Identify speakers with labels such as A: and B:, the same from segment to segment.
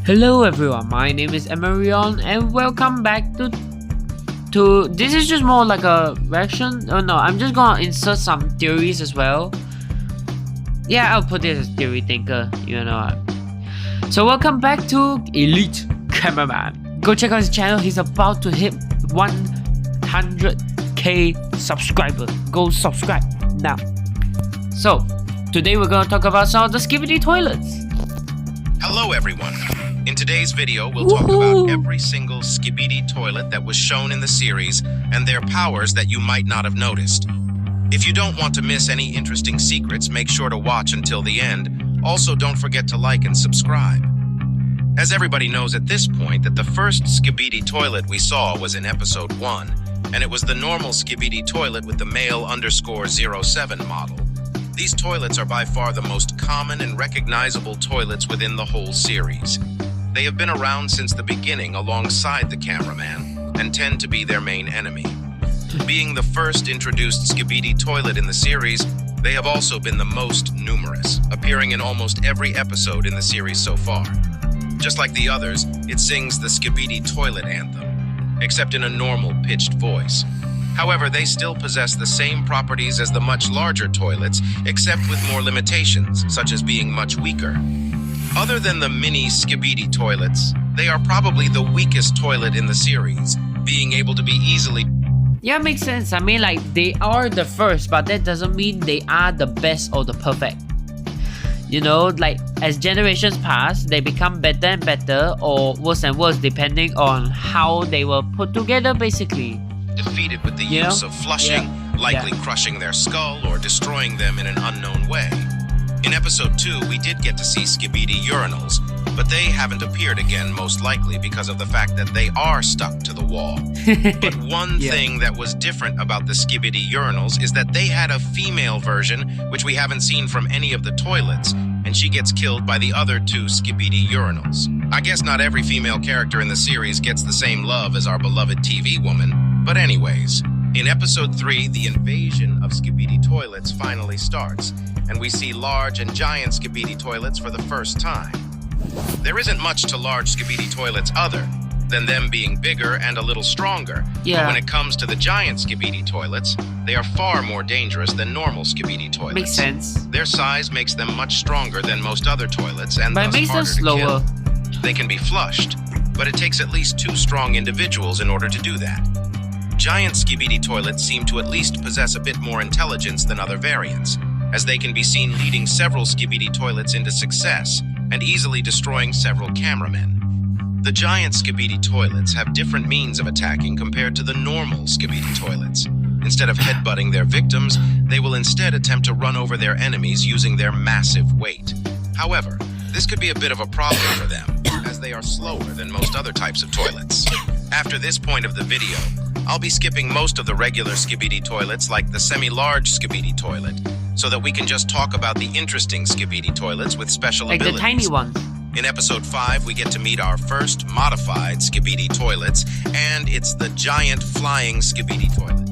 A: Hello everyone, my name is Emerion and welcome back to this is just more like a reaction. Oh no, I'm just gonna insert some theories as well. Yeah, I'll put this as theory thinker, you know what. So welcome back to Elite Cameraman. Go check out his channel, he's about to hit 100k subscribers. Go subscribe now. So, today we're gonna talk about some of the skibidi toilets.
B: Hello everyone. In today's video, we'll talk about every single skibidi toilet that was shown in the series and their powers that you might not have noticed. If you don't want to miss any interesting secrets, make sure to watch until the end. Also, don't forget to like and subscribe. As everybody knows at this point that the first skibidi toilet we saw was in episode 1, and it was the normal skibidi toilet with the male _07 model. These toilets are by far the most common and recognizable toilets within the whole series. They have been around since the beginning alongside the cameraman and tend to be their main enemy. Being the first introduced skibidi toilet in the series, they have also been the most numerous, appearing in almost every episode in the series so far. Just like the others, it sings the skibidi toilet anthem, except in a normal pitched voice. However, they still possess the same properties as the much larger toilets, except with more limitations, such as being much weaker. Other than the mini skibidi toilets, they are probably the weakest toilet in the series, being able to be easily...
A: Yeah, makes sense. I mean, like, they are the first, but that doesn't mean they are the best or the perfect. You know, like, as generations pass, they become better and better, or worse and worse, depending on how they were put together, basically.
B: Defeated with the use of flushing, likely crushing their skull or destroying them in an unknown way. In episode 2, we did get to see skibidi urinals, but they haven't appeared again, most likely because of the fact that they are stuck to the wall. But one thing that was different about the skibidi urinals is that they had a female version, which we haven't seen from any of the toilets, and she gets killed by the other 2 skibidi urinals. I guess not every female character in the series gets the same love as our beloved TV woman, but anyways, in episode 3, the invasion of skibidi toilets finally starts, and we see large and giant skibidi toilets for the first time. There isn't much to large skibidi toilets other than them being bigger and a little stronger. But when it comes to the giant skibidi toilets, they are far more dangerous than normal skibidi toilets.
A: Makes sense.
B: Their size makes them much stronger than most other toilets and
A: but
B: thus
A: it makes them
B: harder
A: slower.
B: to kill. They can be flushed, but it takes at least 2 strong individuals in order to do that. Giant skibidi toilets seem to at least possess a bit more intelligence than other variants, as they can be seen leading several skibidi toilets into success and easily destroying several cameramen. The giant skibidi toilets have different means of attacking compared to the normal skibidi toilets. Instead of headbutting their victims, they will instead attempt to run over their enemies using their massive weight. However, this could be a bit of a problem for them, as they are slower than most other types of toilets. After this point of the video, I'll be skipping most of the regular skibidi toilets like the semi-large skibidi toilet, so that we can just talk about the interesting skibidi toilets with special abilities.
A: Like the tiny ones.
B: In episode 5, we get to meet our first modified skibidi toilets, and it's the giant flying skibidi toilet.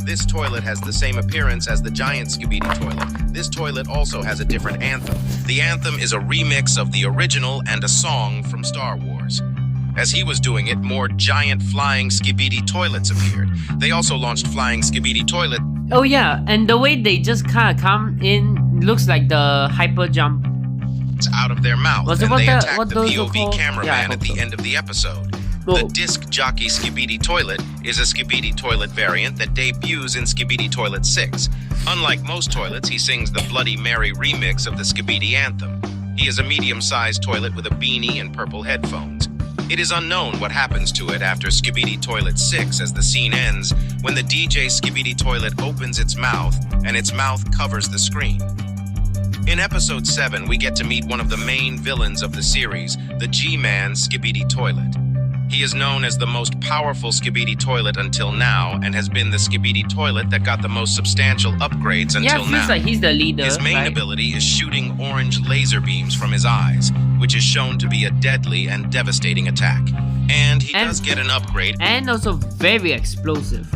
B: This toilet has the same appearance as the giant skibidi toilet. This toilet also has a different anthem. The anthem is a remix of the original and a song from Star Wars. As he was doing it, more giant flying skibidi toilets appeared. They also launched flying skibidi toilet.
A: Oh yeah, and the way they just kind of come in looks like the hyper jump
B: out of their mouth,
A: and
B: they attack the POV cameraman at the end of the episode.
A: Whoa.
B: The disc jockey skibidi toilet is a skibidi toilet variant that debuts in skibidi toilet 6. Unlike most toilets, he sings the Bloody Mary remix of the skibidi anthem. He is a medium-sized toilet with a beanie and purple headphones. It is unknown what happens to it after skibidi toilet 6 as the scene ends when the DJ skibidi toilet opens its mouth and its mouth covers the screen. In episode 7, we get to meet one of the main villains of the series, the G-Man skibidi toilet. He is known as the most powerful skibidi toilet until now and has been the skibidi toilet that got the most substantial upgrades until now.
A: Yeah, it feels like he's the leader.
B: His main ability is shooting orange laser beams from his eyes, which is shown to be a deadly and devastating attack. And he does get an upgrade.
A: And also very explosive.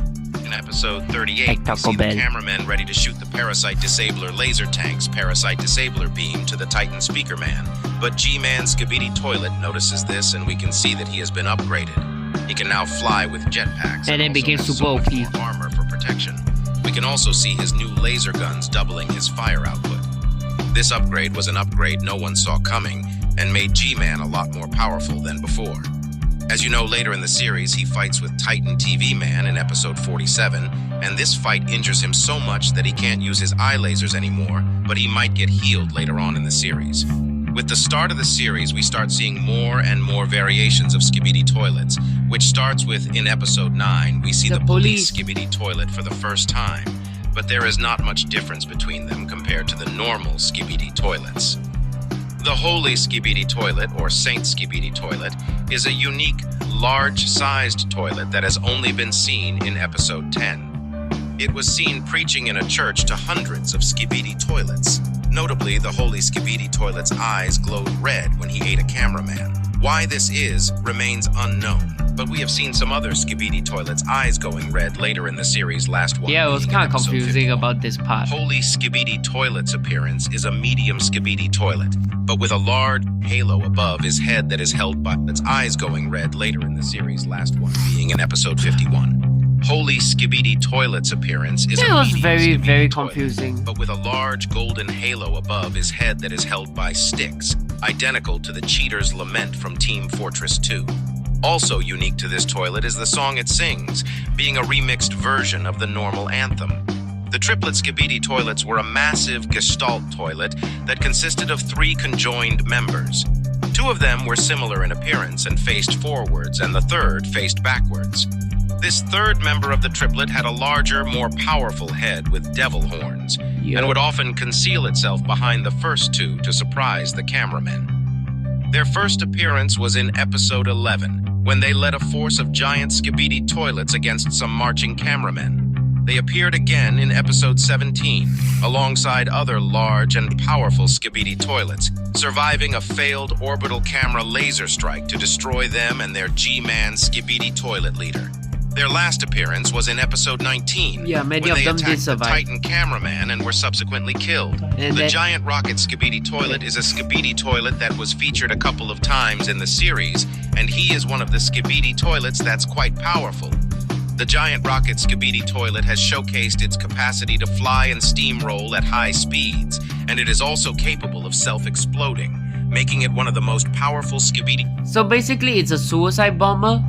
B: In episode 38, we
A: Taco
B: see the
A: Bell.
B: cameramen ready to shoot the Parasite Disabler laser tank's Parasite Disabler beam to the Titan Speaker Man. But G-Man Skibidi Toilet notices this, and we can see that he has been upgraded. He can now fly with jetpacks
A: And then
B: also
A: became
B: has
A: super
B: so much
A: OP.
B: more armor for protection. We can also see his new laser guns doubling his fire output. This upgrade was an upgrade no one saw coming, and made G-Man a lot more powerful than before. As you know, later in the series, he fights with Titan TV Man in episode 47, and this fight injures him so much that he can't use his eye lasers anymore, but he might get healed later on in the series. With the start of the series, we start seeing more and more variations of Skibidi Toilets, which starts with, in episode 9, we see
A: The
B: the police
A: police.
B: Skibidi Toilet for the first time, but there is not much difference between them compared to the normal Skibidi Toilets. The Holy Skibidi Toilet, or Saint Skibidi Toilet, is a unique, large-sized toilet that has only been seen in episode 10. It was seen preaching in a church to hundreds of Skibidi Toilets. Notably, the Holy Skibidi Toilet's eyes glowed red when he ate a cameraman. Why this is remains unknown, but we have seen some other Skibidi Toilets' eyes going red later in the series' last one.
A: Yeah, it was
B: being in
A: kind of
B: episode
A: confusing
B: 51.
A: about this part.
B: Holy Skibidi Toilet's appearance is a medium Skibidi Toilet, but with a large halo above his head that is held by its eyes going red later in the series' last one, being in episode 51. Holy Skibidi Toilet's appearance is
A: It
B: a
A: was
B: medium
A: very,
B: Skibidi
A: very
B: toilet,
A: confusing.
B: but with a large golden halo above his head that is held by sticks, identical to the Cheater's Lament from Team Fortress 2. Also unique to this toilet is the song it sings, being a remixed version of the normal anthem. The triplet Skibidi Toilets were a massive Gestalt toilet that consisted of 3 conjoined members. 2 of them were similar in appearance and faced forwards, and the third faced backwards. This third member of the triplet had a larger, more powerful head with devil horns,
A: Yep.
B: and would often conceal itself behind the first 2 to surprise the cameramen. Their first appearance was in episode 11, when they led a force of giant Skibidi Toilets against some marching cameramen. They appeared again in episode 17, alongside other large and powerful Skibidi Toilets, surviving a failed orbital camera laser strike to destroy them and their G-Man Skibidi Toilet leader. Their last appearance was in episode 19,
A: Yeah, many
B: when
A: of
B: they
A: them did
B: attacked the
A: survive.
B: Titan cameraman and were subsequently killed.
A: And
B: The
A: then-
B: giant rocket Skibidi Toilet is a Skibidi Toilet that was featured a couple of times in the series, and he is one of the Skibidi Toilets that's quite powerful. The giant rocket Skibidi Toilet has showcased its capacity to fly and steamroll at high speeds, and it is also capable of self-exploding, making it one of the most powerful Skibidi.
A: So basically, it's a suicide bomber.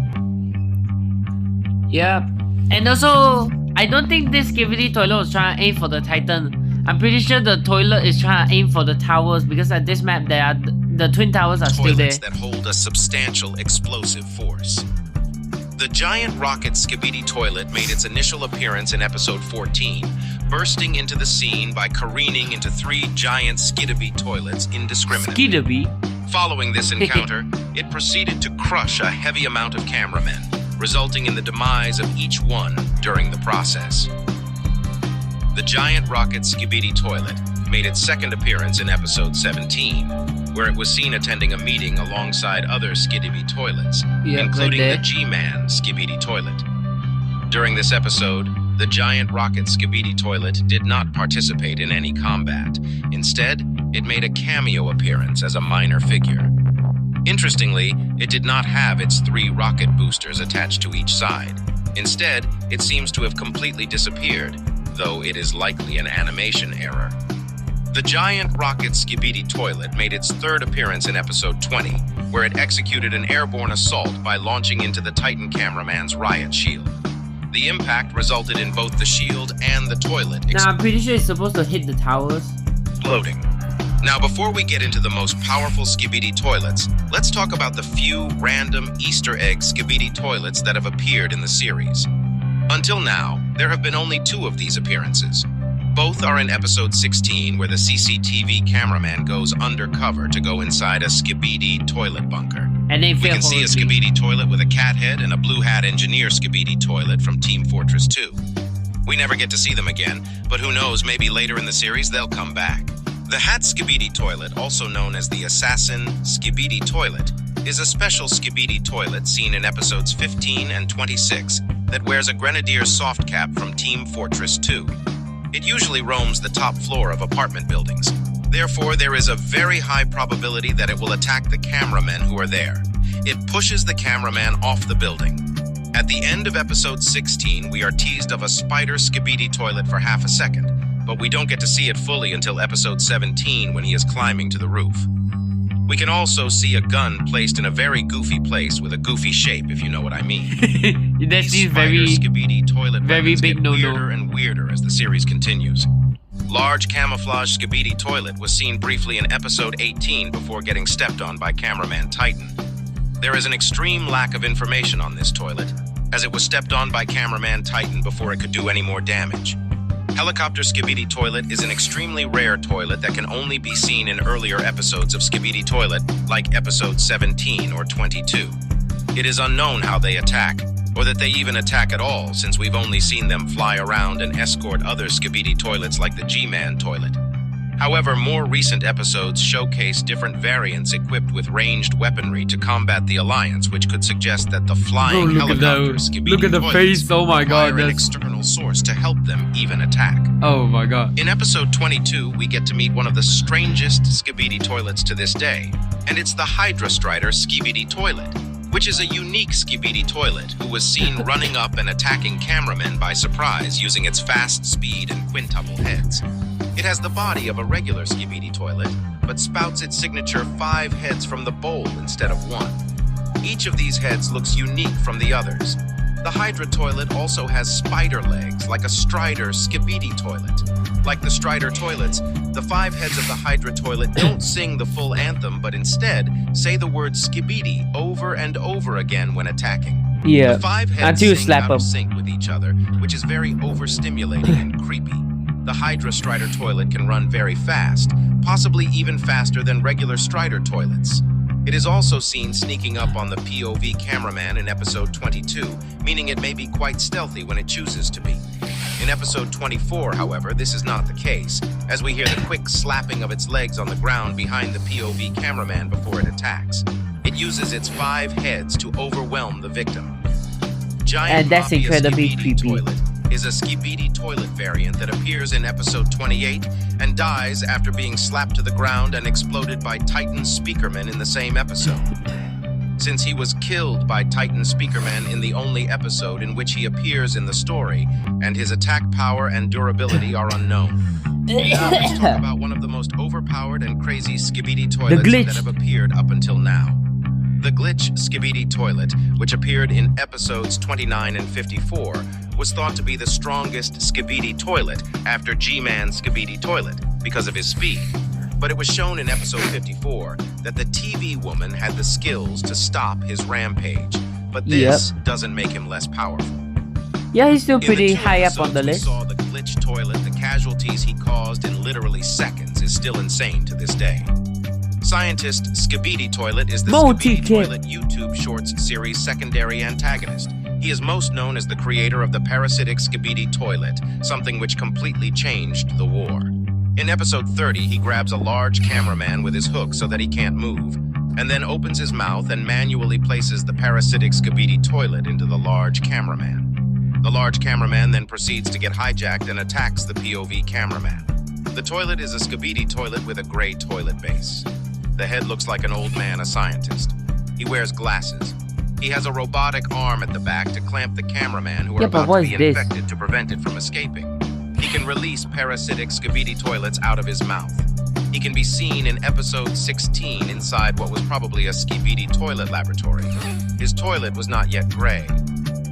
A: Yeah, and also, I don't think this Skibidi Toilet was trying to aim for the Titan. I'm pretty sure the toilet is trying to aim for the towers, because at this map, the twin towers are still there.
B: Toilets that hold a substantial explosive force. The giant rocket Skibidi Toilet made its initial appearance in episode 14, bursting into the scene by careening into 3 giant Skibidi Toilets indiscriminately.
A: Skidabee.
B: Following this encounter, it proceeded to crush a heavy amount of cameramen, resulting in the demise of each one during the process. The giant rocket Skibidi Toilet made its second appearance in episode 17, where it was seen attending a meeting alongside other Skibidi Toilets,
A: Yeah,
B: including
A: right
B: the
A: there.
B: G-Man Skibidi Toilet. During this episode, the giant rocket Skibidi Toilet did not participate in any combat. Instead, it made a cameo appearance as a minor figure. Interestingly, it did not have its 3 rocket boosters attached to each side. Instead, it seems to have completely disappeared, though it is likely an animation error. The giant rocket Skibidi Toilet made its third appearance in episode 20, where it executed an airborne assault by launching into the Titan cameraman's riot shield. The impact resulted in both the shield and the toilet
A: Now, I'm pretty sure it's supposed to hit the towers.
B: exploding. Now, before we get into the most powerful Skibidi Toilets, let's talk about the few random Easter egg Skibidi Toilets that have appeared in the series. Until now, there have been only 2 of these appearances. Both are in episode 16, where the CCTV cameraman goes undercover to go inside a Skibidi toilet bunker.
A: And they
B: We
A: fail
B: can see a
A: horribly.
B: Skibidi Toilet with a cat head and a blue hat engineer Skibidi Toilet from Team Fortress 2. We never get to see them again, but who knows, maybe later in the series they'll come back. The Hat Skibidi Toilet, also known as the Assassin Skibidi Toilet, is a special Skibidi Toilet seen in episodes 15 and 26 that wears a Grenadier soft cap from Team Fortress 2. It usually roams the top floor of apartment buildings. Therefore, there is a very high probability that it will attack the cameramen who are there. It pushes the cameraman off the building. At the end of episode 16, we are teased of a spider skibidi toilet for half a second, but we don't get to see it fully until episode 17 when he is climbing to the roof. We can also see a gun placed in a very goofy place with a goofy shape, if you know what I mean.
A: That's
B: These
A: very
B: skibidi toilet
A: very
B: weapons
A: big
B: get
A: no-no.
B: weirder and weirder as the series continues. Large camouflage skibidi toilet was seen briefly in episode 18 before getting stepped on by cameraman Titan. There is an extreme lack of information on this toilet, as it was stepped on by cameraman Titan before it could do any more damage. Helicopter skibidi toilet is an extremely rare toilet that can only be seen in earlier episodes of skibidi toilet, like episode 17 or 22. It is unknown how they attack, or that they even attack at all, since we've only seen them fly around and escort other skibidi toilets like the G-Man toilet. However, more recent episodes showcase different variants equipped with ranged weaponry to combat the Alliance, which could suggest that the flying helicopter skibidi
A: look at the
B: toilets
A: face. Oh my god,
B: require an
A: that's
B: external source to help them even attack.
A: oh my god.
B: In episode 22, we get to meet one of the strangest skibidi toilets to this day, and it's the Hydra Strider skibidi toilet, which is a unique skibidi toilet who was seen running up and attacking cameramen by surprise using its fast speed and quintuple heads. It has the body of a regular skibidi toilet, but spouts its signature 5 heads from the bowl instead of 1. Each of these heads looks unique from the others. The Hydra toilet also has spider legs, like a Strider skibidi toilet. Like the Strider toilets, the 5 heads of the Hydra toilet don't sing the full anthem, but instead say the word skibidi over and over again when attacking.
A: Yeah,
B: The 5 heads
A: until you
B: sing
A: slap
B: out of
A: them.
B: sync with each other, which is very overstimulating and creepy. The Hydra Strider toilet can run very fast, possibly even faster than regular Strider toilets. It is also seen sneaking up on the POV cameraman in episode 22, meaning it may be quite stealthy when it chooses to be. In episode 24, however, this is not the case, as we hear the quick slapping of its legs on the ground behind the POV cameraman before it attacks. It uses its 5 heads to overwhelm the victim. Giant
A: And that's
B: Mafia
A: incredibly
B: skibidi
A: creepy.
B: toilet is a skibidi toilet variant that appears in episode 28 and dies after being slapped to the ground and exploded by Titan Speakerman in the same episode. Since he was killed by Titan Speakerman in the only episode in which he appears in the story, and his attack power and durability are unknown. Now let's talk about one of the most overpowered and crazy skibidi toilets
A: glitch.
B: that have appeared up until now. The glitch skibidi toilet, which appeared in episodes 29 and 54, was thought to be the strongest skibidi toilet after G-Man skibidi toilet because of his speed. But it was shown in episode 54 that the TV woman had the skills to stop his rampage, but this doesn't make him less powerful.
A: Yeah, he's still
B: In the
A: pretty
B: 2
A: high up on
B: episodes
A: the
B: we
A: list.
B: saw the glitch toilet, the casualties he caused in literally seconds is still insane to this day. Scientist Skibidi Toilet is the Skibidi Toilet YouTube Shorts series secondary antagonist. He is most known as the creator of the parasitic Skibidi Toilet, something which completely changed the war. In episode 30, he grabs a large cameraman with his hook so that he can't move, and then opens his mouth and manually places the parasitic Skibidi Toilet into the large cameraman. The large cameraman then proceeds to get hijacked and attacks the POV cameraman. The toilet is a Skibidi toilet with a gray toilet base. The head looks like an old man, a scientist. He wears glasses. He has a robotic arm at the back to clamp the cameraman who are about to be infected to prevent it from escaping. He can release parasitic Skibidi toilets out of his mouth. He can be seen in episode 16 inside what was probably a Skibidi toilet laboratory. His toilet was not yet gray.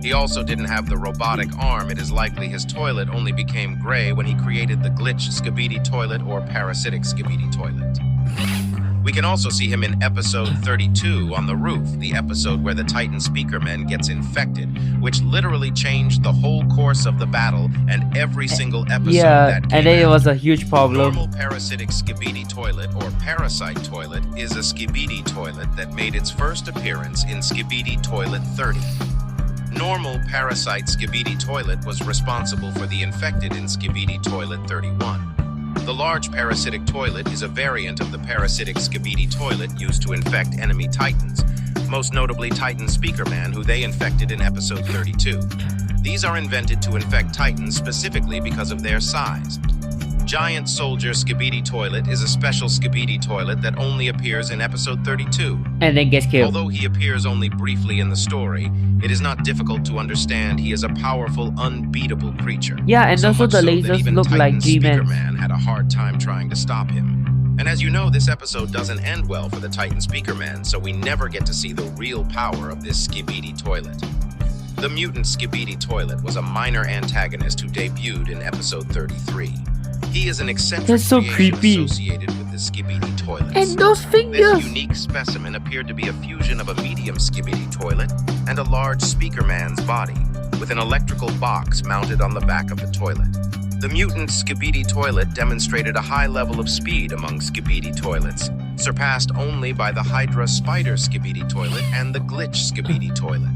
B: He also didn't have the robotic arm. It is likely his toilet only became gray when he created the glitch Skibidi toilet or parasitic Skibidi toilet. We can also see him in episode 32 on the roof, the episode where the Titan Speakerman gets infected, which literally changed the whole course of the battle and every single episode that came
A: and then it
B: out.
A: was a huge problem.
B: Normal parasitic Skibidi toilet or parasite toilet is a Skibidi toilet that made its first appearance in Skibidi Toilet 30. Normal parasite Skibidi toilet was responsible for the infected in Skibidi Toilet 31. The large parasitic toilet is a variant of the parasitic Skibidi toilet used to infect enemy titans, most notably Titan Speaker Man, who they infected in episode 32. These are invented to infect Titans specifically because of their size. Giant Soldier Skibidi Toilet is a special Skibidi toilet that only appears in episode 32.
A: And then gets killed.
B: Although he appears only briefly in the story, it is not difficult to understand he is a powerful, unbeatable creature.
A: Yeah, and
B: So
A: also
B: much
A: the
B: so that
A: lasers
B: even
A: look
B: Titan
A: like
B: Speaker
A: G-Man.
B: Man had a hard time trying to stop him. And as you know, this episode doesn't end well for the Titan Speaker Man, so we never get to see the real power of this Skibidi toilet. The mutant Skibidi toilet was a minor antagonist who debuted in episode 33. He is an eccentric
A: That's so
B: creation
A: creepy.
B: associated with the Skibidi toilets.
A: And those
B: This
A: fingers!
B: unique specimen appeared to be a fusion of a medium Skibidi toilet and a large Speaker Man's body, with an electrical box mounted on the back of the toilet. The mutant Skibidi toilet demonstrated a high level of speed among Skibidi toilets, surpassed only by the Hydra Spider Skibidi toilet and the Glitch Skibidi toilet.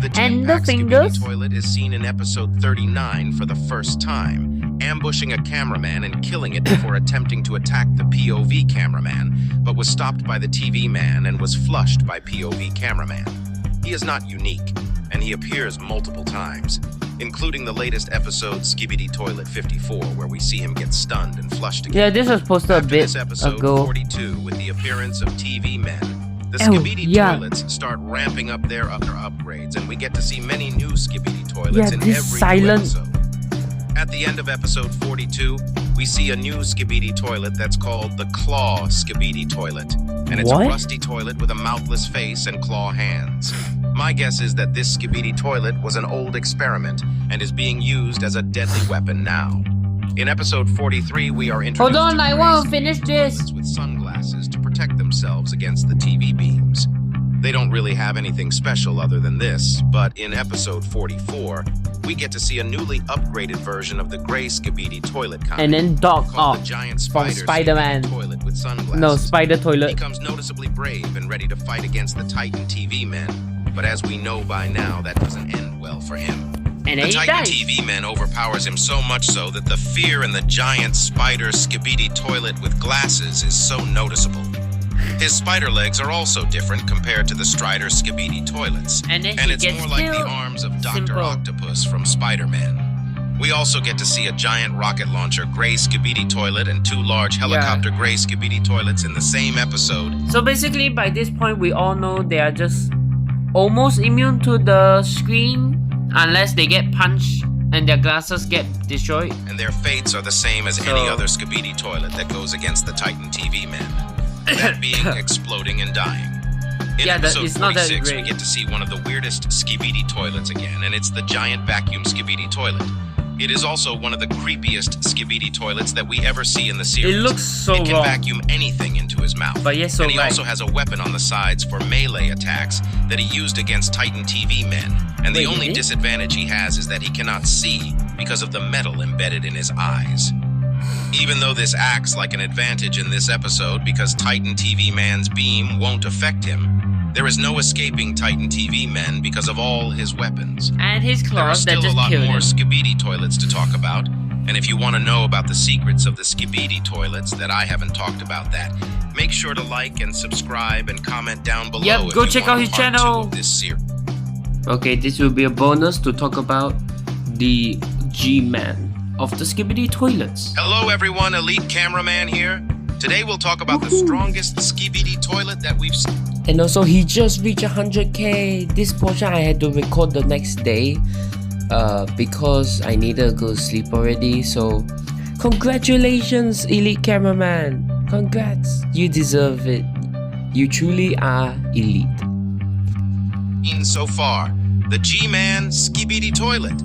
B: The
A: And the
B: Jetpack
A: fingers?
B: Skibidi toilet is seen in episode 39 for the first time, ambushing a cameraman and killing it before attempting to attack the POV cameraman, but was stopped by the TV man and was flushed by POV cameraman. He is not unique, and he appears multiple times, including the latest episode Skibidi Toilet 54, where we see him get stunned and flushed again.
A: Yeah, this was posted a
B: After
A: bit
B: this episode
A: ago.
B: 42, with the appearance of TV men, the
A: Oh,
B: Skibidi
A: yeah.
B: toilets start ramping up their other upgrades, and we get to see many new Skibidi toilets
A: Yeah,
B: in
A: this
B: every
A: silent-
B: new episode. At the end of episode 42, we see a new Skibidi toilet that's called the Claw Skibidi toilet, and it's
A: What?
B: a rusty toilet with a mouthless face and claw hands. My guess is that this Skibidi toilet was an old experiment and is being used as a deadly weapon now. In episode 43, we are introduced
A: Hold on,
B: to
A: I
B: gray
A: want to
B: Skibidi
A: finish this.
B: toilets with sunglasses to protect themselves against the TV beams. They don't really have anything special other than this, but in episode 44, we get to see a newly upgraded version of the gray Skibidi toilet kind.
A: And then Doc
B: called
A: Ock
B: the giant
A: from
B: spider
A: Spider-Man.
B: Skibidi toilet with sunglasses.
A: No, Spider
B: He
A: Toilet.
B: becomes noticeably brave and ready to fight against the Titan TV men, but as we know by now, that doesn't end well for him.
A: And then
B: The
A: he
B: Titan
A: dies.
B: TV man overpowers him so much so that the fear in the giant spider Skibidi toilet with glasses is so noticeable. His spider legs are also different compared to the Strider Skibidi toilets,
A: And then
B: and
A: he
B: it's
A: gets
B: more like the
A: killed.
B: arms of Dr.
A: Simple.
B: Octopus from Spider-Man. We also get to see a giant rocket launcher gray Skibidi toilet and two large helicopter gray Skibidi toilets in the same episode.
A: So basically, by this point, we all know they are just almost immune to the screen unless they get punched and their glasses get destroyed.
B: And their fates are the same as any other Skibidi toilet that goes against the Titan TV men. That being exploding and dying. In
A: Yeah, that-
B: episode
A: it's not that
B: 46, we
A: great.
B: get to see one of the weirdest Skibidi toilets again, and it's the giant vacuum Skibidi toilet. It is also one of the creepiest Skibidi toilets that we ever see in the series.
A: It looks so
B: It can
A: wrong.
B: vacuum anything into his mouth.
A: But yes, so
B: and he
A: right.
B: also has a weapon on the sides for melee attacks that he used against Titan TV men. And the
A: Wait,
B: only
A: really?
B: disadvantage he has is that he cannot see because of the metal embedded in his eyes. Even though this acts like an advantage in this episode because Titan TV Man's beam won't affect him, there is no escaping Titan TV Men because of all his weapons.
A: And his
B: There are
A: claws that
B: still a
A: just
B: lot
A: killed
B: more
A: him.
B: Skibidi toilets to talk about, and if you want to know about the secrets of the Skibidi toilets that I haven't talked about that, make sure to like and subscribe and comment down below.
A: Yep,
B: if
A: go
B: you
A: check
B: want
A: out his
B: part two
A: channel.
B: of this series.
A: Okay, this will be a bonus to talk about the G-Man of the Skibidi toilets.
B: Hello everyone, Elite Cameraman here. Today we'll talk about the strongest Skibidi toilet that we've seen.
A: And also, he just reached 100k. This portion I had to record the next day because I needed to go sleep already. So, congratulations, Elite Cameraman. Congrats. You deserve it. You truly are elite.
B: So far, the G-Man Skibidi toilet.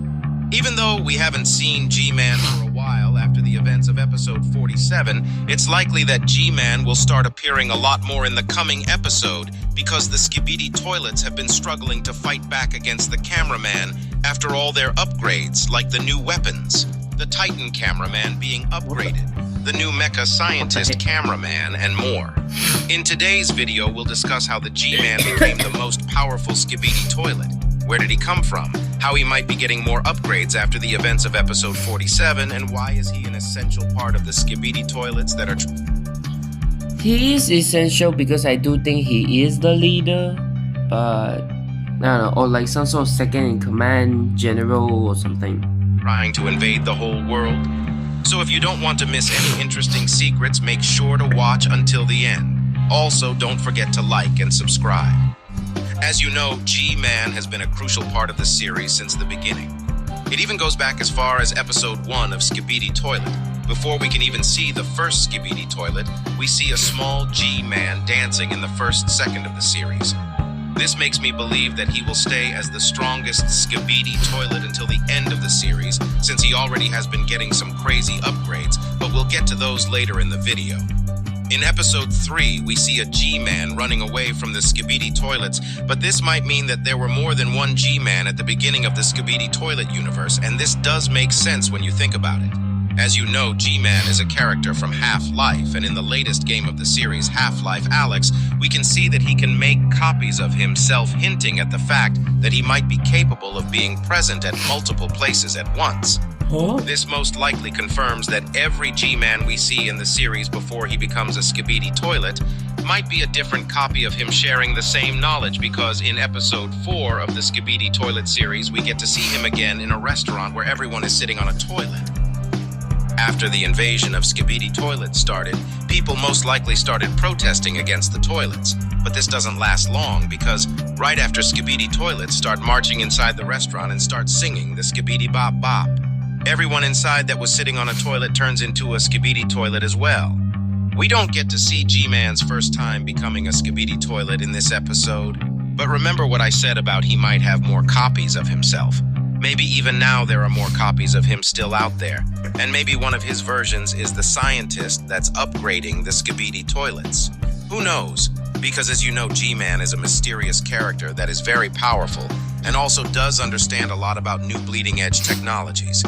B: Even though we haven't seen G-Man for a while after the events of episode 47, it's likely that G-Man will start appearing a lot more in the coming episode because the Skibidi toilets have been struggling to fight back against the cameraman after all their upgrades, like the new weapons, the Titan cameraman being upgraded, the new mecha scientist cameraman, and more. In today's video, we'll discuss how the G-Man became the most powerful Skibidi toilet. Where did he come from? How he might be getting more upgrades after the events of episode 47, and why is he an essential part of the Skibidi toilets that are...
A: He is essential because I do think he is the leader. but I don't know, or like some sort of second in command general or something.
B: Trying to invade the whole world. So if you don't want to miss any interesting secrets, make sure to watch until the end. Also, don't forget to like and subscribe. As you know, G-Man has been a crucial part of the series since the beginning. It even goes back as far as episode 1 of Skibidi Toilet. Before we can even see the first Skibidi Toilet, we see a small G-Man dancing in the first second of the series. This makes me believe that he will stay as the strongest Skibidi Toilet until the end of the series, since he already has been getting some crazy upgrades, but we'll get to those later in the video. In episode 3, we see a G-Man running away from the Skibidi Toilets, but this might mean that there were more than one G-Man at the beginning of the Skibidi Toilet universe, and this does make sense when you think about it. As you know, G-Man is a character from Half-Life, and in the latest game of the series, Half-Life Alyx, we can see that he can make copies of himself, hinting at the fact that he might be capable of being present at multiple places at once.
A: Huh?
B: This most likely confirms that every G-Man we see in the series before he becomes a Skibidi Toilet might be a different copy of him sharing the same knowledge, because in episode 4 of the Skibidi Toilet series, we get to see him again in a restaurant where everyone is sitting on a toilet. After the invasion of Skibidi Toilets started, people most likely started protesting against the toilets. But this doesn't last long, because right after Skibidi Toilets start marching inside the restaurant and start singing the Skibidi Bop Bop. Everyone inside that was sitting on a toilet turns into a Skibidi Toilet as well. We don't get to see G-Man's first time becoming a Skibidi Toilet in this episode, but remember what I said about he might have more copies of himself. Maybe even now there are more copies of him still out there, and maybe one of his versions is the scientist that's upgrading the Skibidi Toilets. Who knows? Because as you know, G-Man is a mysterious character that is very powerful and also does understand a lot about new bleeding-edge technologies.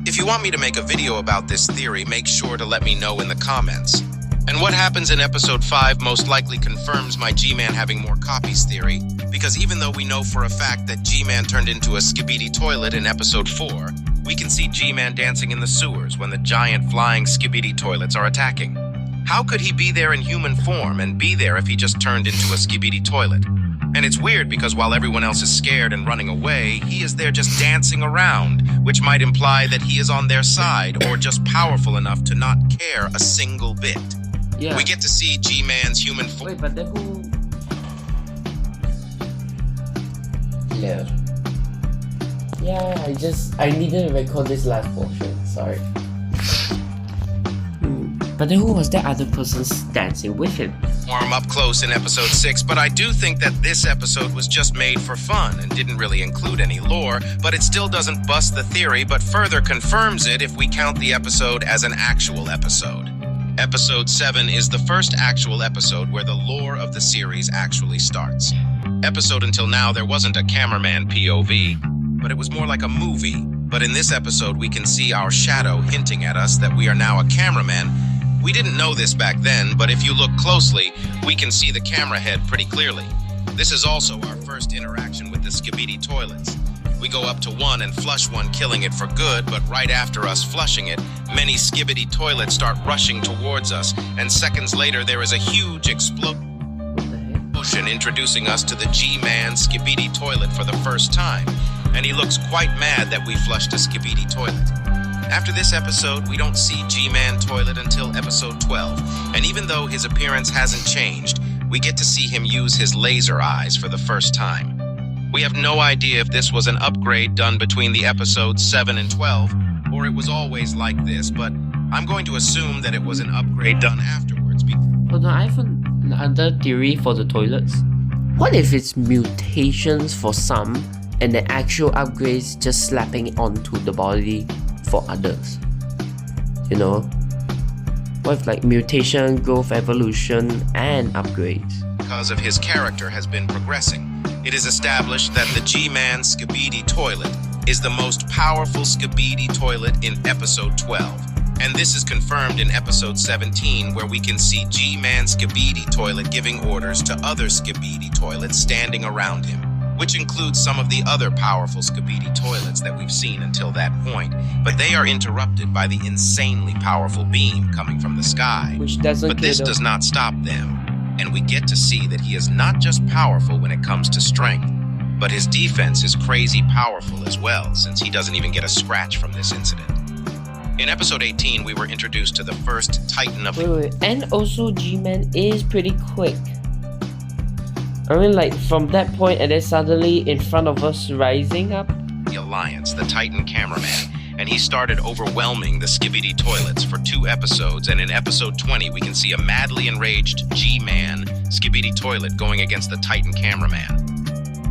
B: If you want me to make a video about this theory, make sure to let me know in the comments. And what happens in episode 5 most likely confirms my G-Man having more copies theory, because even though we know for a fact that G-Man turned into a Skibidi Toilet in episode 4, we can see G-Man dancing in the sewers when the giant flying Skibidi Toilets are attacking. How could he be there in human form and be there if he just turned into a Skibidi Toilet? And it's weird because while everyone else is scared and running away, he is there just dancing around, which might imply that he is on their side or just powerful enough to not care a single bit.
A: Yeah.
B: We get to see G-Man's human form.
A: Wait, but then who? Yeah, I needed to record this last portion, sorry. But then who was that other person dancing with him?
B: Up close in episode 6, but I do think that this episode was just made for fun and didn't really include any lore, but it still doesn't bust the theory, but further confirms it if we count the episode as an actual episode. Episode 7 is the first actual episode where the lore of the series actually starts. Episode until now, there wasn't a cameraman POV, but it was more like a movie. But in this episode, we can see our shadow hinting at us that we are now a cameraman. We didn't know this back then, but if you look closely, we can see the camera head pretty clearly. This is also our first interaction with the Skibidi Toilets. We go up to one and flush one, killing it for good, but right after us flushing it, many Skibidi Toilets start rushing towards us, and seconds later there is a huge explosion introducing us to the G-Man Skibidi Toilet for the first time, and he looks quite mad that we flushed a Skibidi Toilet. After this episode, we don't see G-Man Toilet until episode 12, and even though his appearance hasn't changed, we get to see him use his laser eyes for the first time. We have no idea if this was an upgrade done between the episodes 7 and 12, or it was always like this, but I'm going to assume that it was an upgrade done afterwards.
A: Hold on, I have another theory for the toilets. What if it's mutations for some, and the actual upgrades just slapping onto the body for others? You know? What if like mutation, growth, evolution, and upgrades?
B: Because of his character has been progressing. It is established that the G-Man Skibidi Toilet is the most powerful Skibidi Toilet in episode 12. And this is confirmed in episode 17, where we can see G-Man Skibidi Toilet giving orders to other Skibidi Toilets standing around him, which includes some of the other powerful Skibidi Toilets that we've seen until that point, but they are interrupted by the insanely powerful beam coming from the sky.
A: Which doesn't
B: but this does not stop them. and we get to see that he is not just powerful when it comes to strength, but his defense is crazy powerful as well, since he doesn't even get a scratch from this incident. In episode 18, we were introduced to the first Titan of
A: Wait. And also G-Man is pretty quick. I mean, like, from that point and then suddenly in front of us rising up.
B: the Alliance, the Titan cameraman, and he started overwhelming the Skibidi toilets for 2 episodes, and in episode 20 we can see a madly enraged G-Man Skibidi toilet going against the Titan cameraman.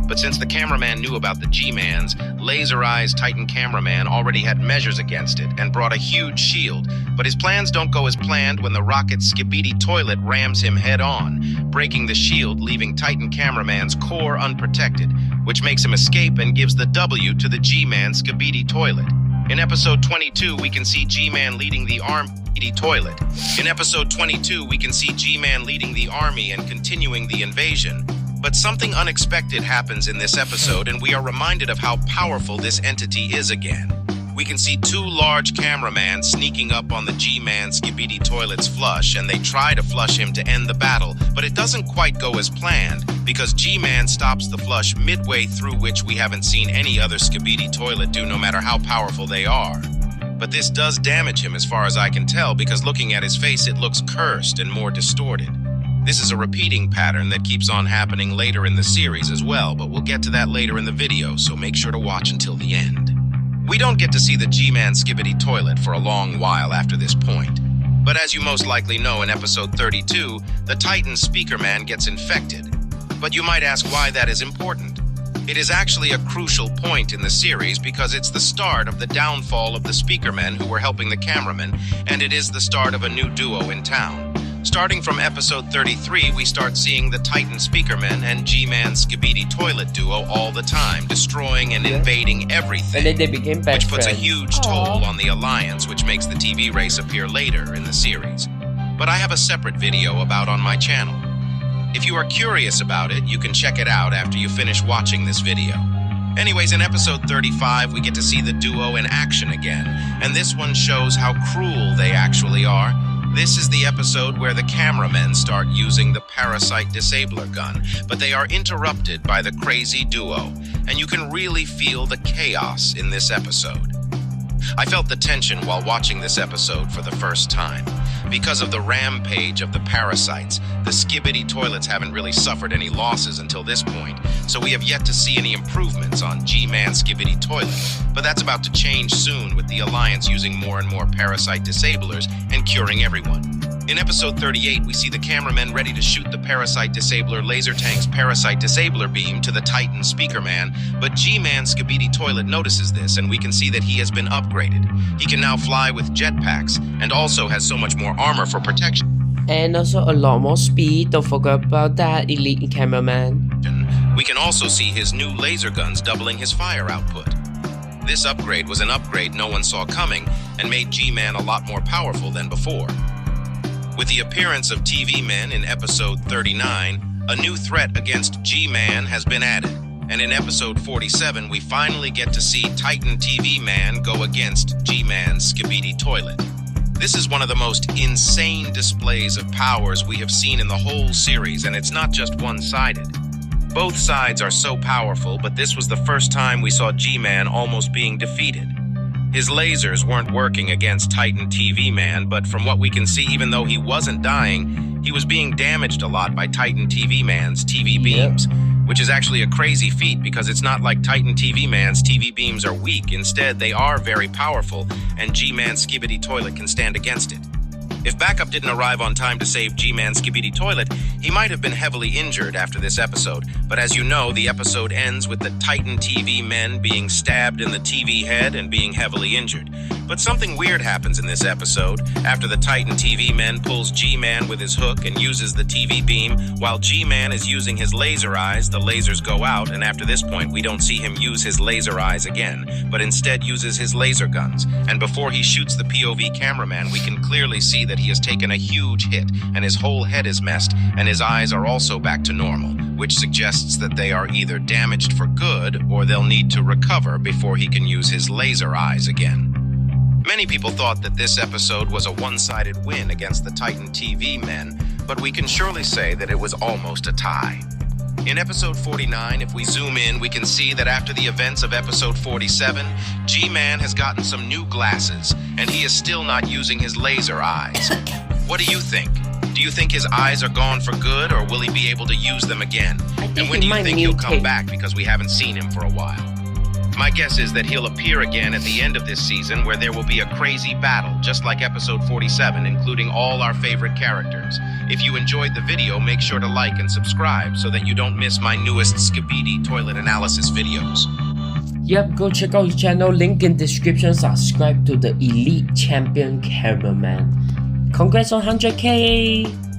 B: But since the cameraman knew about the G-Man's, Laser Eyes Titan cameraman already had measures against it and brought a huge shield, but his plans don't go as planned when the rocket Skibidi toilet rams him head on, breaking the shield, leaving Titan cameraman's core unprotected, which makes him escape and gives the W to the G-Man Skibidi toilet. In episode 22, we can see G-Man leading the army toilet. In episode 22, we can see G-Man leading the army and continuing the invasion. But something unexpected happens in this episode, and we are reminded of how powerful this entity is again. We can see 2 large cameramen sneaking up on the G-Man Skibidi toilet's flush, and they try to flush him to end the battle, but it doesn't quite go as planned, because G-Man stops the flush midway through, which we haven't seen any other Skibidi toilet do, no matter how powerful they are. But this does damage him as far as I can tell, because looking at his face it looks cursed and more distorted. This is a repeating pattern that keeps on happening later in the series as well, but we'll get to that later in the video, so make sure to watch until the end. We don't get to see the G-Man Skibidi toilet for a long while after this point. But as you most likely know, in episode 32, the Titan Speakerman gets infected. But you might ask why that is important. It is actually a crucial point in the series because it's the start of the downfall of the Speakermen who were helping the cameraman, and it is the start of a new duo in town. Starting from episode 33, we start seeing the Titan Speakermen and G-Man Skibidi toilet duo all the time, destroying and invading everything,
A: And then they became best
B: which puts
A: friends.
B: a huge toll on the Alliance, which makes the TV race appear later in the series. But I have a separate video about on my channel. If you are curious about it, you can check it out after you finish watching this video. Anyways, in episode 35, we get to see the duo in action again, and this one shows how cruel they actually are. This is the episode where the cameramen start using the parasite disabler gun, but they are interrupted by the crazy duo, and you can really feel the chaos in this episode. I felt the tension while watching this episode for the first time. Because of the rampage of the parasites, the Skibidi toilets haven't really suffered any losses until this point, so we have yet to see any improvements on G-Man Skibidi toilet. But that's about to change soon with the Alliance using more and more parasite disablers and curing everyone. In episode 38, we see the cameramen ready to shoot the parasite disabler laser tank's parasite disabler beam to the Titan Speakerman, but G-Man Skibidi toilet notices this, and we can see that he has been upgraded. He can now fly with jetpacks and also has so much more armor for protection.
A: And also a lot more speed. Don't forget about that, elite cameraman.
B: We can also see his new laser guns doubling his fire output. This upgrade was an upgrade no one saw coming and made G-Man a lot more powerful than before. With the appearance of TV Men in episode 39, a new threat against G-Man has been added. And in episode 47, we finally get to see Titan TV Man go against G-Man's Skibidi toilet. This is one of the most insane displays of powers we have seen in the whole series, and it's not just one-sided. Both sides are so powerful, but this was the first time we saw G-Man almost being defeated. His lasers weren't working against Titan TV Man, but from what we can see, even though he wasn't dying, he was being damaged a lot by Titan TV Man's TV beams, which is actually a crazy feat because it's not like Titan TV Man's TV beams are weak. Instead, they are very powerful, and G-Man Skibidi toilet can stand against it. If backup didn't arrive on time to save G-Man Skibidi toilet, he might have been heavily injured after this episode. But as you know, the episode ends with the Titan TV men being stabbed in the TV head and being heavily injured. But something weird happens in this episode. After the Titan TV men pulls G-Man with his hook and uses the TV beam, while G-Man is using his laser eyes, the lasers go out, and after this point we don't see him use his laser eyes again, but instead uses his laser guns. And before he shoots the POV cameraman, we can clearly see that he has taken a huge hit, and his whole head is messed, and his eyes are also back to normal, which suggests that they are either damaged for good or they'll need to recover before he can use his laser eyes again. Many people thought that this episode was a one-sided win against the Titan TV men, but we can surely say that it was almost a tie. In episode 49, if we zoom in, we can see that after the events of episode 47, G-Man has gotten some new glasses, and he is still not using his laser eyes. What do you think? Do you think his eyes are gone for good, or will he be able to use them again? And when do you think he'll come back, because we haven't seen him for a while? My guess is that he'll appear again at the end of this season, where there will be a crazy battle, just like episode 47, including all our favorite characters. If you enjoyed the video, make sure to like and subscribe so that you don't miss my newest Skibidi toilet analysis videos.
A: Yep, go check out his channel, link in description. Subscribe to the elite champion cameraman. Congrats on 100K!